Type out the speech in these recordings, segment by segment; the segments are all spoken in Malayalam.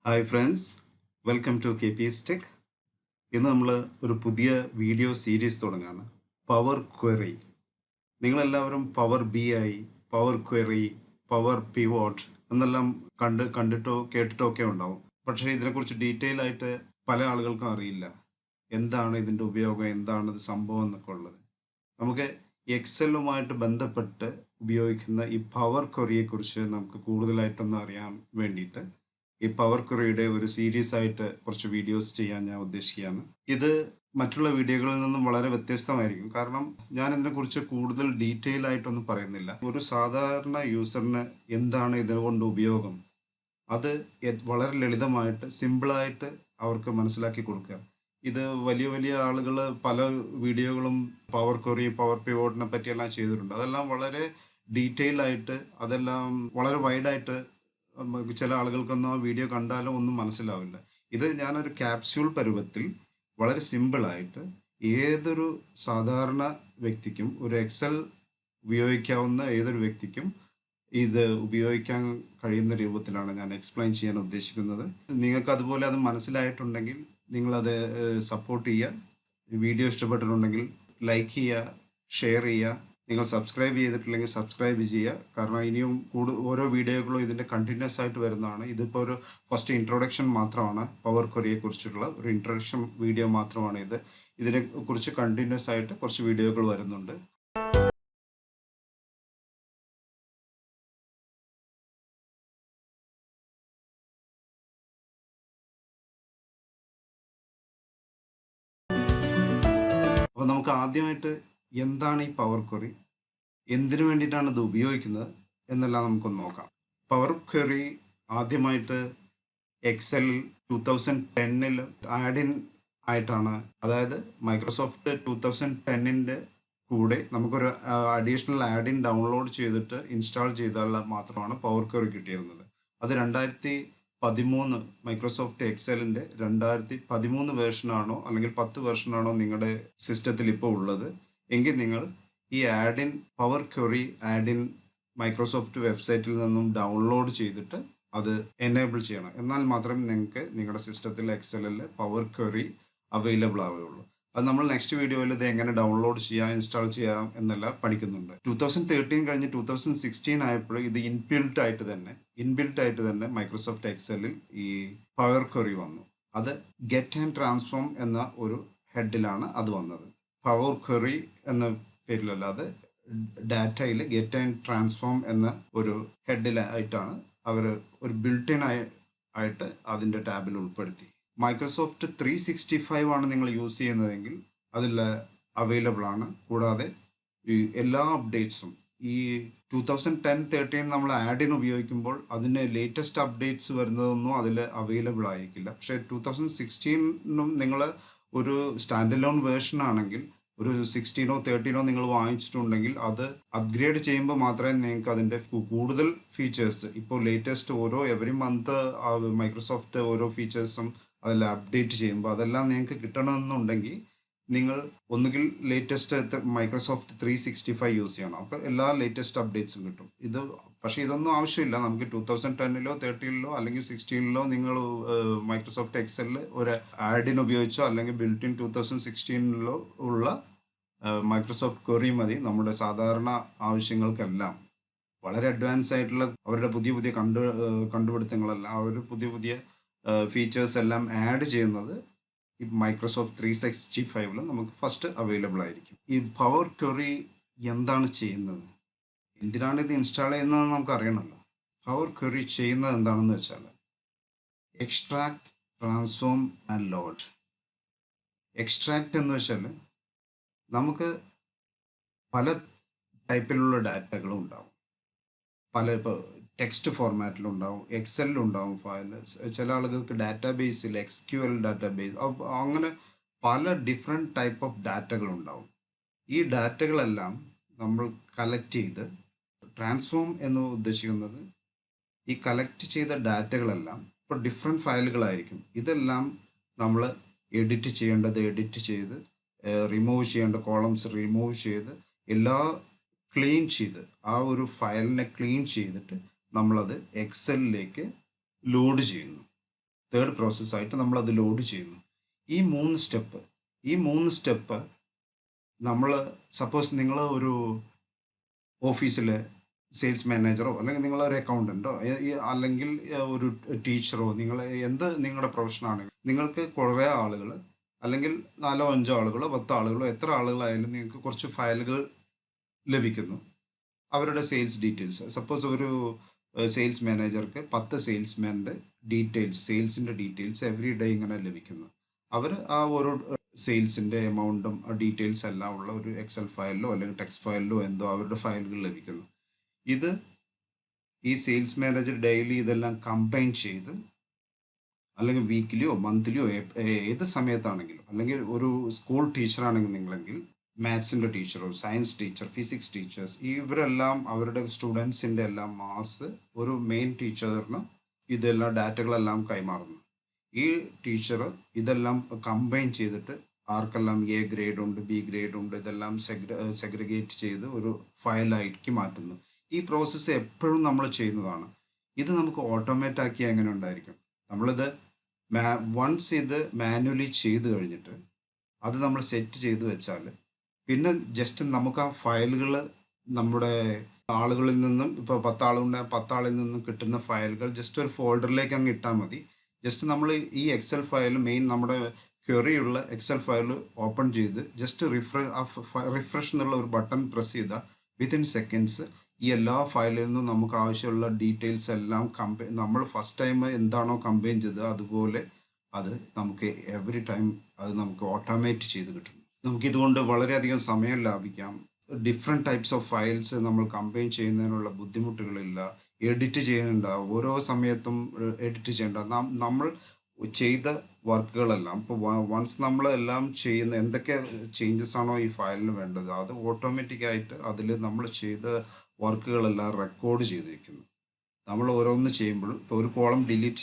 Hi friends, welcome to K P S tech. ഇന്ന് നമ്മൾ ഒരു പുതിയ വീഡിയോ സീരീസ് തുടങ്ങുകയാണ്. Power query. നിങ്ങളെല്ലാവരും power B I, power query, power pivot എന്നെല്ലാം കണ്ടിട്ടോ കേട്ടിട്ടോ ഒക്കെ ഉണ്ടാവും. പക്ഷേ ഇതിനെക്കുറിച്ച് ഡീറ്റെയിൽ ആയിട്ട് പല ആളുകൾക്കും അറിയില്ല. എന്താണ് ഇതിൻ്റെ ഉപയോഗം, എന്താണ് ഇത് സംഭവം എന്നൊക്കെ ഉള്ളത്. നമുക്ക് എക്സലുമായിട്ട് ബന്ധപ്പെട്ട് ഉപയോഗിക്കുന്ന ഈ പവർ ക്വറിയെക്കുറിച്ച് നമുക്ക് കൂടുതലായിട്ടൊന്ന് അറിയാൻ വേണ്ടിയിട്ട് ഈ പവർ ക്വറിയുടെ ഒരു സീരീസ് ആയിട്ട് കുറച്ച് വീഡിയോസ് ചെയ്യാൻ ഞാൻ ഉദ്ദേശിക്കുകയാണ്. ഇത് മറ്റുള്ള വീഡിയോകളിൽ നിന്നും വളരെ വ്യത്യസ്തമായിരിക്കും. കാരണം ഞാൻ ഇതിനെക്കുറിച്ച് കൂടുതൽ ഡീറ്റെയിൽ ആയിട്ടൊന്നും പറയുന്നില്ല. ഒരു സാധാരണ യൂസറിന് എന്താണ് ഇതുകൊണ്ട് ഉപയോഗം, അത് വളരെ ലളിതമായിട്ട് സിമ്പിളായിട്ട് അവർക്ക് മനസ്സിലാക്കി കൊടുക്കുക. ഇത് വലിയ വലിയ ആളുകൾ പല വീഡിയോകളും പവർ ക്വറി, പവർ പിവോട്ടിനെ പറ്റിയെല്ലാം ചെയ്തിട്ടുണ്ട്. അതെല്ലാം വളരെ ഡീറ്റെയിൽ ആയിട്ട്, അതെല്ലാം വളരെ വൈഡായിട്ട് ചില ആളുകൾക്കൊന്നും ആ വീഡിയോ കണ്ടാലും ഒന്നും മനസ്സിലാവില്ല. ഇത് ഞാനൊരു ക്യാപ്സ്യൂൾ പരുവത്തിൽ വളരെ സിമ്പിളായിട്ട് ഏതൊരു സാധാരണ വ്യക്തിക്കും, ഒരു എക്സൽ ഉപയോഗിക്കാവുന്ന ഏതൊരു വ്യക്തിക്കും ഇത് ഉപയോഗിക്കാൻ കഴിയുന്ന രൂപത്തിലാണ് ഞാൻ എക്സ്പ്ലെയിൻ ചെയ്യാൻ ഉദ്ദേശിക്കുന്നത്. നിങ്ങൾക്ക് അതുപോലെ അത് മനസ്സിലായിട്ടുണ്ടെങ്കിൽ നിങ്ങളത് സപ്പോർട്ട് ചെയ്യുക. വീഡിയോ ഇഷ്ടപ്പെട്ടിട്ടുണ്ടെങ്കിൽ ലൈക്ക് ചെയ്യുക, ഷെയർ ചെയ്യുക. നിങ്ങൾ സബ്സ്ക്രൈബ് ചെയ്തിട്ടില്ലെങ്കിൽ സബ്സ്ക്രൈബ് ചെയ്യുക. കാരണം ഇനിയും ഓരോ വീഡിയോകളും ഇതിൻ്റെ കണ്ടിന്യൂസ് ആയിട്ട് വരുന്നതാണ്. ഇതിപ്പോൾ ഒരു ഫസ്റ്റ് ഇൻട്രൊഡക്ഷൻ മാത്രമാണ്. പവർ ക്വറിയെ കുറിച്ചുള്ള ഒരു ഇൻട്രൊഡക്ഷൻ വീഡിയോ മാത്രമാണ് ഇത്. ഇതിനെക്കുറിച്ച് കണ്ടിന്യൂസ് ആയിട്ട് കുറച്ച് വീഡിയോകൾ വരുന്നുണ്ട്. അപ്പോൾ നമുക്ക് ആദ്യമായിട്ട് എന്താണ് ഈ പവർ ക്വറി, എന്തിനു വേണ്ടിയിട്ടാണ് ഇത് ഉപയോഗിക്കുന്നത് എന്നെല്ലാം നമുക്കൊന്ന് നോക്കാം. പവർ ക്വറി ആദ്യമായിട്ട് എക്സൽ 2010 ആഡ് ഇൻ ആയിട്ടാണ്. അതായത് മൈക്രോസോഫ്റ്റ് 2010 കൂടെ നമുക്കൊരു അഡീഷണൽ ആഡ് ഇൻ ഡൗൺലോഡ് ചെയ്തിട്ട് ഇൻസ്റ്റാൾ ചെയ്താൽ മാത്രമാണ് പവർ ക്വറി കിട്ടിയിരുന്നത്. അത് 2013 മൈക്രോസോഫ്റ്റ് എക്സലിൻ്റെ 2013 വേർഷനാണോ അല്ലെങ്കിൽ 10 വേർഷനാണോ നിങ്ങളുടെ സിസ്റ്റത്തിൽ ഇപ്പോൾ ഉള്ളത് എങ്കിൽ നിങ്ങൾ ഈ add in power query add in Microsoft വെബ്സൈറ്റിൽ നിന്നും ഡൗൺലോഡ് ചെയ്തിട്ട് അത് എനേബിൾ ചെയ്യണം. എന്നാൽ മാത്രമേ നിങ്ങൾക്ക് നിങ്ങളുടെ സിസ്റ്റത്തിൽ എക്സലിൽ പവർ ക്വറി അവൈലബിൾ ആവുകയുള്ളൂ. അത് നമ്മൾ നെക്സ്റ്റ് വീഡിയോയിൽ ഇത് എങ്ങനെ ഡൗൺലോഡ് ചെയ്യാം, ഇൻസ്റ്റാൾ ചെയ്യാം എന്നെല്ലാം പഠിക്കുന്നുണ്ട്. 2013 കഴിഞ്ഞ് 2016 ആയപ്പോൾ ഇത് ഇൻബിൽട്ട് ആയിട്ട് തന്നെ മൈക്രോസോഫ്റ്റ് എക്സലിൽ ഈ പവർ ക്വറി വന്നു. അത് ഗെറ്റ് ആൻഡ് ട്രാൻസ്ഫോം എന്ന ഒരു ഹെഡിലാണ് അത് വന്നത്. പവർ ക്വറി എന്ന പേരിലല്ലാതെ ഡാറ്റയിൽ ഗെറ്റ് ആൻഡ് ട്രാൻസ്ഫോം എന്ന ഒരു ഹെഡിലായിട്ടാണ് അവർ ഒരു ബിൽട്ടിൻ ആയിട്ട് അതിൻ്റെ ടാബിൽ ഉൾപ്പെടുത്തി. മൈക്രോസോഫ്റ്റ് 365 ആണ് നിങ്ങൾ യൂസ് ചെയ്യുന്നതെങ്കിൽ അതിൽ അവൈലബിൾ ആണ്. കൂടാതെ ഈ എല്ലാ അപ്ഡേറ്റ്സും ഈ 2010-13 നമ്മൾ ആഡ് ഇൻ ഉപയോഗിക്കുമ്പോൾ അതിന് ലേറ്റസ്റ്റ് അപ്ഡേറ്റ്സ് വരുന്നതൊന്നും അതിൽ അവൈലബിൾ ആയിരിക്കില്ല. പക്ഷേ 2016 നിങ്ങൾ ഒരു സ്റ്റാൻഡ് അലോൺ വേർഷൻ ആണെങ്കിൽ, ഒരു 16-ഓ 13-ഓ നിങ്ങൾ വാങ്ങിച്ചിട്ടുണ്ടെങ്കിൽ അത് അപ്ഗ്രേഡ് ചെയ്യുമ്പോൾ മാത്രമേ നിങ്ങൾക്ക് അതിൻ്റെ കൂടുതൽ ഫീച്ചേഴ്സ്, ഇപ്പോൾ ലേറ്റസ്റ്റ് എവറി മന്ത് മൈക്രോസോഫ്റ്റ് ഓരോ ഫീച്ചേഴ്സും അതിൽ അപ്ഡേറ്റ് ചെയ്യുമ്പോൾ അതെല്ലാം നിങ്ങൾക്ക് കിട്ടണമെന്നുണ്ടെങ്കിൽ നിങ്ങൾ ഒന്നുകിൽ ലേറ്റസ്റ്റ് മൈക്രോസോഫ്റ്റ് 365 യൂസ് ചെയ്യണം. അപ്പോൾ എല്ലാ ലേറ്റസ്റ്റ് അപ്ഡേറ്റ്സും കിട്ടും. പക്ഷേ ഇതൊന്നും ആവശ്യമില്ല. നമുക്ക് 2010-ലോ 13-ലോ അല്ലെങ്കിൽ 16-ലോ നിങ്ങൾ മൈക്രോസോഫ്റ്റ് എക്സലിൽ ഒരു ആഡ് ഇൻ ഉപയോഗിച്ചോ അല്ലെങ്കിൽ ബിൽറ്റ് ഇൻ 2016-ലോ ഉള്ള മൈക്രോസോഫ്റ്റ് ക്വറി മതി നമ്മുടെ സാധാരണ ആവശ്യങ്ങൾക്കെല്ലാം. വളരെ അഡ്വാൻസ് ആയിട്ടുള്ള അവരുടെ പുതിയ പുതിയ കണ്ടുപിടുത്തങ്ങളെല്ലാം, അവർ പുതിയ ഫീച്ചേഴ്സ് എല്ലാം ആഡ് ചെയ്യുന്നത് ഈ മൈക്രോസോഫ്റ്റ് 365-ൽ നമുക്ക് ഫസ്റ്റ് അവൈലബിൾ ആയിരിക്കും. ഈ പവർ ക്വറി എന്താണ് ചെയ്യുന്നത്, എന്തിനാണ് ഇത് ഇൻസ്റ്റാൾ ചെയ്യുന്നതെന്ന് നമുക്ക് അറിയണമല്ലോ. പവർ ക്വറി ചെയ്യുന്നത് എന്താണെന്ന് വെച്ചാൽ extract, transform and load. Extract എന്ന് വെച്ചാൽ നമുക്ക് പല ടൈപ്പിലുള്ള ഡാറ്റകളും ഉണ്ടാവും. ഇപ്പോൾ ടെക്സ്റ്റ് ഫോർമാറ്റിലുണ്ടാവും, എക്സലിലുണ്ടാവും ഫയൽ. ചില ആളുകൾക്ക് ഡാറ്റാബേസിൽ SQL ഡാറ്റാബേസ്, അങ്ങനെ പല ഡിഫറെൻറ്റ് ടൈപ്പ് ഓഫ് ഡാറ്റകളുണ്ടാവും. ഈ ഡാറ്റകളെല്ലാം നമ്മൾ കളക്ട് ചെയ്ത്, ട്രാൻസ്ഫോം എന്ന് ഉദ്ദേശിക്കുന്നത് ഈ കളക്ട് ചെയ്ത ഡാറ്റകളെല്ലാം ഇപ്പോൾ ഡിഫറെൻറ്റ് ഫയലുകളായിരിക്കും. ഇതെല്ലാം നമ്മൾ എഡിറ്റ് ചെയ്ത്, റിമൂവ് ചെയ്യേണ്ട കോളംസ് റിമൂവ് ചെയ്ത്, ക്ലീൻ ചെയ്ത്, ആ ഒരു ഫയലിനെ ക്ലീൻ ചെയ്തിട്ട് നമ്മളത് എക്സലിലേക്ക് ലോഡ് ചെയ്യുന്നു. തേർഡ് പ്രോസസ്സായിട്ട് നമ്മൾ അത് ലോഡ് ചെയ്യുന്നു. ഈ മൂന്ന് സ്റ്റെപ്പ് നമ്മൾ സപ്പോസ് നിങ്ങൾ ഒരു ഓഫീസിൽ സെയിൽസ് മാനേജറോ അല്ലെങ്കിൽ നിങ്ങളൊരു അക്കൗണ്ടൻറ്റോ അല്ലെങ്കിൽ ഒരു ടീച്ചറോ നിങ്ങളുടെ പ്രൊഫഷനാണ്, നിങ്ങൾക്ക് കുറേ ആളുകൾ അല്ലെങ്കിൽ 4-5 ആളുകളോ 10 ആളുകളോ എത്ര ആളുകളായാലും നിങ്ങൾക്ക് കുറച്ച് ഫയലുകൾ ലഭിക്കുന്നു. അവരുടെ സെയിൽസ് ഡീറ്റെയിൽസ് സപ്പോസ് ഒരു സെയിൽസ് മാനേജർക്ക് 10 സെയിൽസ്മാൻ്റെ സെയിൽസിൻ്റെ ഡീറ്റെയിൽസ് എവറി ഡേ ഇങ്ങനെ ലഭിക്കുന്നു. അവർ ആ ഓരോ സെയിൽസിൻ്റെ എമൗണ്ടും ഡീറ്റെയിൽസ് എല്ലാം ഉള്ള ഒരു എക്സൽ ഫയലിലോ അല്ലെങ്കിൽ ടെക്സ്റ്റ് ഫയലിലോ എന്തോ അവരുടെ ഫയലുകൾ ലഭിക്കുന്നു. ഇത് ഈ സെയിൽസ് മാനേജർ ഡെയിലി ഇതെല്ലാം കമ്പൈൻ ചെയ്ത് അല്ലെങ്കിൽ വീക്കിലിയോ മന്ത്ലിയോ ഏത് സമയത്താണെങ്കിലും, അല്ലെങ്കിൽ ഒരു സ്കൂൾ ടീച്ചറാണെങ്കിൽ നിങ്ങളെങ്കിൽ മാത്സിൻ്റെ ടീച്ചറോ സയൻസ് ടീച്ചർ ഫിസിക്സ് ടീച്ചേഴ്സ് ഇവരെല്ലാം അവരുടെ സ്റ്റുഡൻസിൻ്റെ എല്ലാം മാർക്സ് ഒരു മെയിൻ ടീച്ചറിന് ഇതെല്ലാം ഡാറ്റകളെല്ലാം കൈമാറുന്നു. ഈ ടീച്ചർ ഇതെല്ലാം കമ്പൈൻ ചെയ്തിട്ട് ആർക്കെല്ലാം എ ഗ്രേഡ് ഉണ്ട് ബി ഗ്രേഡ് ഉണ്ട് ഇതെല്ലാം സെഗ്രിഗേറ്റ് ചെയ്ത് ഒരു ഫയലാക്കി മാറ്റുന്നു. ഈ പ്രോസസ്സ് എപ്പോഴും നമ്മൾ ചെയ്യുന്നതാണ്. ഇത് നമുക്ക് ഓട്ടോമേറ്റ് ആക്കി എങ്ങനെ ഉണ്ടായിരിക്കും? നമ്മളിത് വൺസ് ഇത് മാനുവലി ചെയ്ത് കഴിഞ്ഞിട്ട് അത് നമ്മൾ സെറ്റ് ചെയ്ത് വെച്ചാൽ പിന്നെ ജസ്റ്റ് നമുക്ക് ആ ഫയലുകൾ നമ്മുടെ ആളുകളിൽ നിന്നും ഇപ്പോൾ 10 ആളുകളുടെ 10 ആളിൽ നിന്നും കിട്ടുന്ന ഫയലുകൾ ജസ്റ്റ് ഒരു ഫോൾഡറിലേക്ക് അങ്ങ് ഇട്ടാൽ മതി. ജസ്റ്റ് നമ്മൾ ഈ എക്സൽ ഫയൽ നമ്മുടെ ക്വറിയുള്ള എക്സൽ ഫയൽ ഓപ്പൺ ചെയ്ത് ജസ്റ്റ് റിഫ്രഷ് എന്നുള്ള ഒരു ബട്ടൺ പ്രസ് ചെയ്താൽ വിത്തിൻ സെക്കൻഡ്സ് ഈ എല്ലാ ഫയലിൽ നിന്നും നമുക്ക് ആവശ്യമുള്ള ഡീറ്റെയിൽസ് എല്ലാം നമ്മൾ ഫസ്റ്റ് ടൈം എന്താണോ കമ്പൈൻ ചെയ്തത് അതുപോലെ അത് നമുക്ക് എവറി ടൈം അത് നമുക്ക് ഓട്ടോമേറ്റ് ചെയ്ത് കിട്ടും. നമുക്കിതുകൊണ്ട് വളരെയധികം സമയം ലാഭിക്കാം. ഡിഫറെൻറ്റ് ടൈപ്സ് ഓഫ് ഫയൽസ് നമ്മൾ കമ്പൈൻ ചെയ്യുന്നതിനുള്ള ബുദ്ധിമുട്ടുകളില്ല. എഡിറ്റ് ചെയ്യേണ്ട, ഓരോ സമയത്തും എഡിറ്റ് ചെയ്യേണ്ട. നമ്മൾ ചെയ്ത വർക്കുകളെല്ലാം ഇപ്പോൾ വൺസ് നമ്മളെല്ലാം ചെയ്യുന്ന എന്തൊക്കെ ചേഞ്ചസ് ആണോ ഈ ഫയലിന് വേണ്ടത് അത് ഓട്ടോമാറ്റിക്കായിട്ട് അതിൽ നമ്മൾ ചെയ്ത വർക്കുകളെല്ലാം റെക്കോർഡ് ചെയ്ത് വയ്ക്കുന്നു. നമ്മൾ ഓരോന്ന് ചെയ്യുമ്പോഴും ഇപ്പോൾ ഒരു കോളം ഡിലീറ്റ്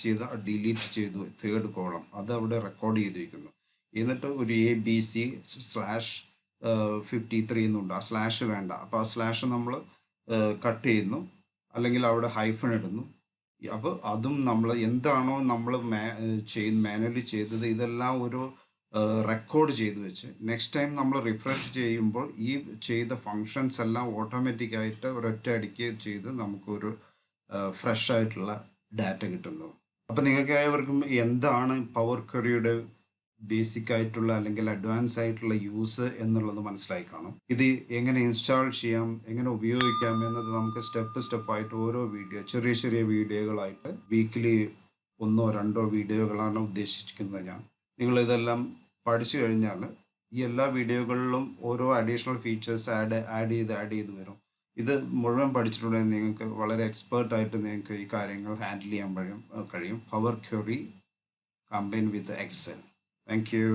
ചെയ്തു തേർഡ് കോളം അത് അവിടെ റെക്കോർഡ് ചെയ്ത് വയ്ക്കുന്നു. എന്നിട്ട് ഒരു ABC/53 എന്നുണ്ട്, ആ സ്ലാഷ് വേണ്ട, അപ്പോൾ ആ സ്ലാഷ് നമ്മൾ കട്ട് ചെയ്യുന്നു അല്ലെങ്കിൽ അവിടെ ഹൈഫൺ ഇടുന്നു. അപ്പോൾ അതും നമ്മൾ എന്താണോ നമ്മൾ മാനുവലി ചെയ്തത് ഇതെല്ലാം ഒരു റെക്കോർഡ് ചെയ്ത് വെച്ച് നെക്സ്റ്റ് ടൈം നമ്മൾ റിഫ്രഷ് ചെയ്യുമ്പോൾ ഈ ചെയ്ത ഫങ്ഷൻസ് എല്ലാം ഓട്ടോമാറ്റിക്കായിട്ട് ഒരൊറ്റ അടിക്ക് ചെയ്ത് നമുക്കൊരു ഫ്രഷ് ആയിട്ടുള്ള ഡാറ്റ കിട്ടുന്നു. അപ്പോൾ നിങ്ങൾക്ക് ഏവർക്കും എന്താണ് പവർ ക്വറിയുടെ ബേസിക് ആയിട്ടുള്ള അല്ലെങ്കിൽ അഡ്വാൻസ് ആയിട്ടുള്ള യൂസ് എന്നുള്ളത് മനസ്സിലായി കാണും. ഇത് എങ്ങനെ ഇൻസ്റ്റാൾ ചെയ്യാം, എങ്ങനെ ഉപയോഗിക്കാം എന്നത് നമുക്ക് സ്റ്റെപ്പായിട്ട് ഓരോ ചെറിയ ചെറിയ വീഡിയോകളായിട്ട് വീക്കിലി 1-2 വീഡിയോകളാണ് ഉദ്ദേശിക്കുന്നത് ഞാൻ. നിങ്ങളിതെല്ലാം പഠിച്ചു കഴിഞ്ഞാൽ ഈ എല്ലാ വീഡിയോകളിലും ഓരോ അഡീഷണൽ ഫീച്ചേഴ്സ് ആഡ് ചെയ്ത് വരും. ഇത് മുഴുവൻ പഠിച്ചിട്ടുണ്ടെങ്കിൽ നിങ്ങൾക്ക് വളരെ എക്സ്പേർട്ടായിട്ട് നിങ്ങൾക്ക് ഈ കാര്യങ്ങൾ ഹാൻഡിൽ ചെയ്യാൻ കഴിയും. Power query combine with Excel. Thank you.